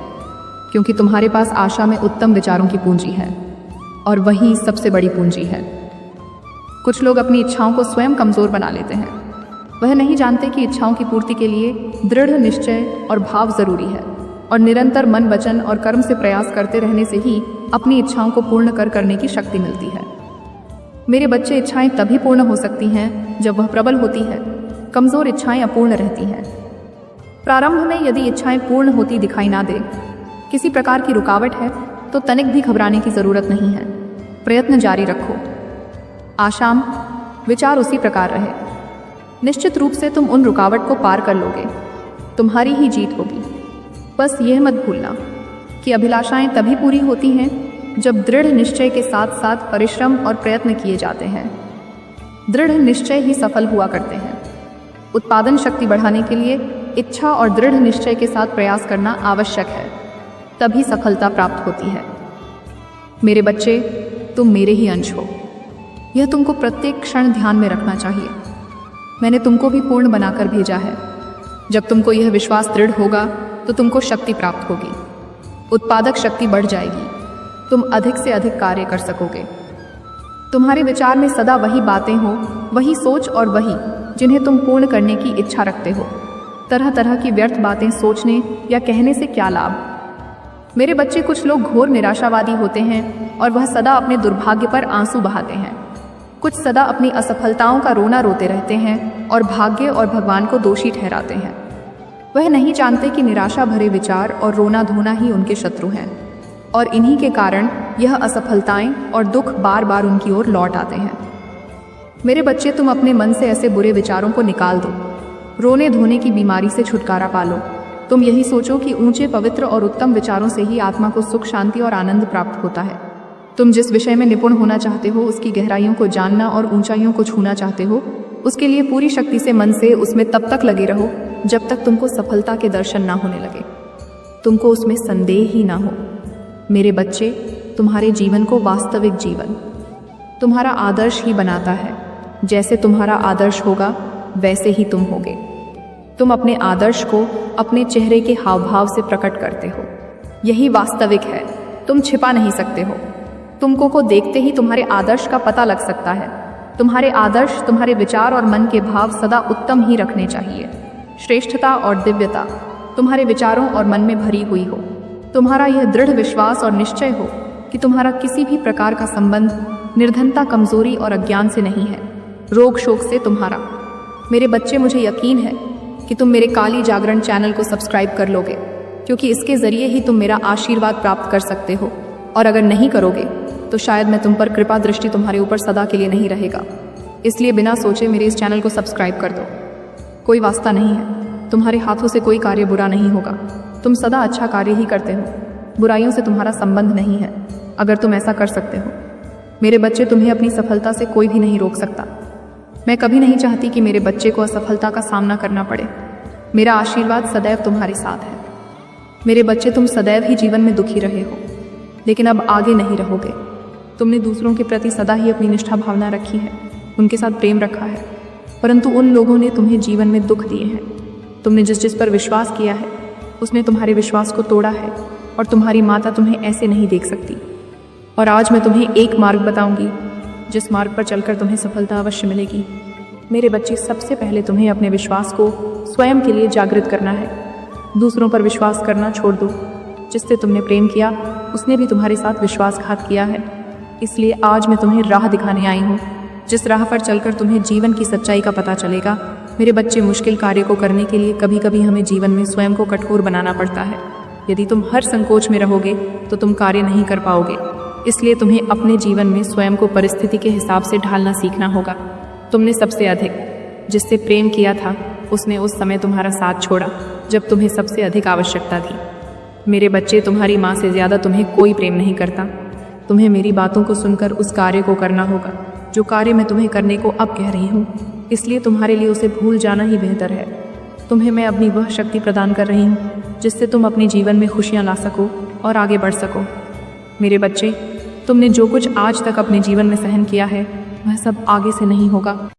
क्योंकि तुम्हारे पास आशा में उत्तम विचारों की पूंजी है, और वही सबसे बड़ी पूंजी है। कुछ लोग अपनी इच्छाओं को स्वयं कमज़ोर बना लेते हैं। वह नहीं जानते कि इच्छाओं की पूर्ति के लिए दृढ़ निश्चय और भाव जरूरी है, और निरंतर मन, वचन और कर्म से प्रयास करते रहने से ही अपनी इच्छाओं को पूर्ण करने की शक्ति मिलती है। मेरे बच्चे, इच्छाएं तभी पूर्ण हो सकती हैं जब वह प्रबल होती है। कमज़ोर इच्छाएं अपूर्ण रहती हैं। प्रारंभ में यदि इच्छाएं पूर्ण होती दिखाई ना दे, किसी प्रकार की रुकावट है, तो तनिक भी घबराने की ज़रूरत नहीं है। प्रयत्न जारी रखो। आशाम विचार उसी प्रकार रहे। निश्चित रूप से तुम उन रुकावट को पार कर लोगे। तुम्हारी ही जीत होगी। बस यह मत भूलना कि अभिलाषाएं तभी पूरी होती हैं जब दृढ़ निश्चय के साथ साथ परिश्रम और प्रयत्न किए जाते हैं। दृढ़ निश्चय ही सफल हुआ करते हैं। उत्पादन शक्ति बढ़ाने के लिए इच्छा और दृढ़ निश्चय के साथ प्रयास करना आवश्यक है, तभी सफलता प्राप्त होती है। मेरे बच्चे, तुम मेरे ही अंश हो। यह तुमको प्रत्येक क्षण ध्यान में रखना चाहिए। मैंने तुमको भी पूर्ण बनाकर भेजा है। जब तुमको यह विश्वास दृढ़ होगा तो तुमको शक्ति प्राप्त होगी, उत्पादक शक्ति बढ़ जाएगी, तुम अधिक से अधिक कार्य कर सकोगे। तुम्हारे विचार में सदा वही बातें हो, वही सोच और वही जिन्हें तुम पूर्ण करने की इच्छा रखते हो। तरह तरह की व्यर्थ बातें सोचने या कहने से क्या लाभ। मेरे बच्चे, कुछ लोग घोर निराशावादी होते हैं और वह सदा अपने दुर्भाग्य पर आंसू बहाते हैं। कुछ सदा अपनी असफलताओं का रोना रोते रहते हैं और भाग्य और भगवान को दोषी ठहराते हैं। वह नहीं जानते कि निराशा भरे विचार और रोना धोना ही उनके शत्रु हैं और इन्हीं के कारण यह असफलताएं और दुख बार बार उनकी ओर लौट आते हैं। मेरे बच्चे, तुम अपने मन से ऐसे बुरे विचारों को निकाल दो। रोने धोने की बीमारी से छुटकारा पालो। तुम यही सोचो कि ऊंचे, पवित्र और उत्तम विचारों से ही आत्मा को सुख, शांति और आनंद प्राप्त होता है। तुम जिस विषय में निपुण होना चाहते हो, उसकी गहराइयों को जानना और ऊंचाइयों को छूना चाहते हो, उसके लिए पूरी शक्ति से मन से उसमें तब तक लगे रहो जब तक तुमको सफलता के दर्शन ना होने लगे, तुमको उसमें संदेह ही ना हो। मेरे बच्चे, तुम्हारे जीवन को वास्तविक जीवन तुम्हारा आदर्श ही बनाता है। जैसे तुम्हारा आदर्श होगा वैसे ही तुम होगे। तुम अपने आदर्श को अपने चेहरे के हाव भाव से प्रकट करते हो। यही वास्तविक है, तुम छिपा नहीं सकते हो। तुमको को देखते ही तुम्हारे आदर्श का पता लग सकता है। तुम्हारे आदर्श, तुम्हारे विचार और मन के भाव सदा उत्तम ही रखने चाहिए। श्रेष्ठता और दिव्यता तुम्हारे विचारों और मन में भरी हुई हो। तुम्हारा यह दृढ़ विश्वास और निश्चय हो कि तुम्हारा किसी भी प्रकार का संबंध निर्धनता, कमजोरी और अज्ञान से नहीं है, रोग शोक से तुम्हारा। मेरे बच्चे, मुझे यकीन है कि तुम मेरे काली जागरण चैनल को सब्सक्राइब कर लोगे, क्योंकि इसके जरिए ही तुम मेरा आशीर्वाद प्राप्त कर सकते हो। और अगर नहीं करोगे तो शायद मैं तुम पर कृपा दृष्टि तुम्हारे ऊपर सदा के लिए नहीं रहेगा। इसलिए बिना सोचे मेरे इस चैनल को सब्सक्राइब कर दो। कोई वास्ता नहीं है, तुम्हारे हाथों से कोई कार्य बुरा नहीं होगा। तुम सदा अच्छा कार्य ही करते हो, बुराइयों से तुम्हारा संबंध नहीं है अगर तुम ऐसा कर सकते हो। मेरे बच्चे, तुम्हें अपनी सफलता से कोई भी नहीं रोक सकता। मैं कभी नहीं चाहती कि मेरे बच्चे को असफलता का सामना करना पड़े। मेरा आशीर्वाद सदैव तुम्हारे साथ है। मेरे बच्चे, तुम सदैव ही जीवन में दुखी रहे हो, लेकिन अब आगे नहीं रहोगे। तुमने दूसरों के प्रति सदा ही अपनी निष्ठा भावना रखी है, उनके साथ प्रेम रखा है, परंतु उन लोगों ने तुम्हें जीवन में दुख दिए हैं। तुमने जिस जिस पर विश्वास किया है उसने तुम्हारे विश्वास को तोड़ा है और तुम्हारी माता तुम्हें ऐसे नहीं देख सकती। और आज मैं तुम्हें एक मार्ग बताऊंगी जिस मार्ग पर चलकर तुम्हें सफलता अवश्य मिलेगी। मेरे बच्चे, सबसे पहले तुम्हें अपने विश्वास को स्वयं के लिए जागृत करना है। दूसरों पर विश्वास करना छोड़ दो। जिससे तुमने प्रेम किया उसने भी तुम्हारे साथ विश्वासघात किया है। इसलिए आज मैं तुम्हें राह दिखाने आई हूँ, जिस राह पर चलकर तुम्हें जीवन की सच्चाई का पता चलेगा। मेरे बच्चे, मुश्किल कार्य को करने के लिए कभी कभी हमें जीवन में स्वयं को कठोर बनाना पड़ता है। यदि तुम हर संकोच में रहोगे तो तुम कार्य नहीं कर पाओगे। इसलिए तुम्हें अपने जीवन में स्वयं को परिस्थिति के हिसाब से ढालना सीखना होगा। तुमने सबसे अधिक जिससे प्रेम किया था उसने उस समय तुम्हारा साथ छोड़ा जब तुम्हें सबसे अधिक आवश्यकता थी। मेरे बच्चे, तुम्हारी माँ से ज़्यादा तुम्हें कोई प्रेम नहीं करता। तुम्हें मेरी बातों को सुनकर उस कार्य को करना होगा जो कार्य मैं तुम्हें करने को अब कह रही हूँ। इसलिए तुम्हारे लिए उसे भूल जाना ही बेहतर है। तुम्हें मैं अपनी वह शक्ति प्रदान कर रही हूँ जिससे तुम अपने जीवन में खुशियाँ ला सको और आगे बढ़ सको। मेरे बच्चे, तुमने जो कुछ आज तक अपने जीवन में सहन किया है वह सब आगे से नहीं होगा।